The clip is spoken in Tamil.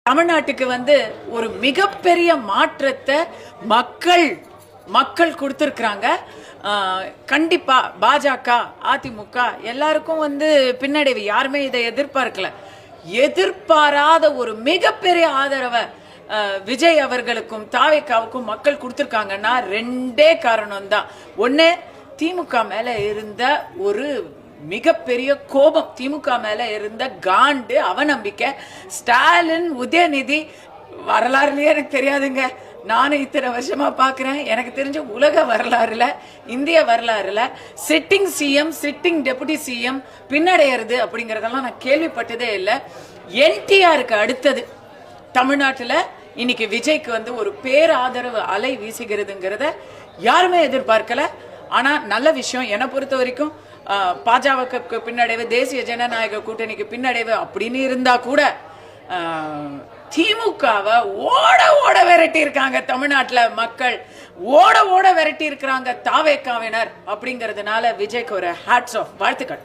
தமிழ்நாட்டுக்கு ஒரு மிகப்பெரிய மாற்றத்தை மக்கள் கொடுத்திருக்கிறாங்க. கண்டிப்பா பாஜக அதிமுக எல்லாருக்கும் பின்னடைவு. யாருமே இதை எதிர்பாராத ஒரு மிகப்பெரிய ஆதரவை விஜய் அவர்களுக்கும் தாவேக்காவுக்கும் மக்கள் கொடுத்திருக்காங்கன்னா ரெண்டே காரணம் தான். ஒண்ணு, திமுக மேல இருந்த ஒரு மிகப்பெரிய கோபம், திமுக மேல இருந்த காண்டு, அவநம்பிக்கை. ஸ்டாலின், உதயநிதி வரலாறுலயே எனக்கு தெரியாதுங்க. நானும் இத்தனை வருஷமா பாக்குறேன். எனக்கு தெரிஞ்ச உலக வரலாறுல, இந்திய வரலாறுல sitting CM, sitting deputy CM பின்னடைகிறது அப்படிங்கறதெல்லாம் நான் கேள்விப்பட்டதே இல்லை. என்டிஆருக்கு அடுத்தது தமிழ்நாட்டுல இன்னைக்கு விஜய்க்கு ஒரு பேராதரவு அலை வீசுகிறதுங்கிறத யாருமே எதிர்பார்க்கல. ஆனா நல்ல விஷயம். என்னை பொறுத்த வரைக்கும் பாஜகவுக்கு பின்னடைவு, தேசிய ஜனநாயக கூட்டணிக்கு பின்னடைவு அப்படின்னு இருந்தா கூட திமுகவை ஓட விரட்டி இருக்காங்க. தமிழ்நாட்டுல மக்கள் ஓட விரட்டி இருக்கிறாங்க தாவேக்காவினர். அப்படிங்கறதுனால விஜய்க்கு ஒரு ஹேட்ஸ் ஆஃப், வாழ்த்துக்கள்.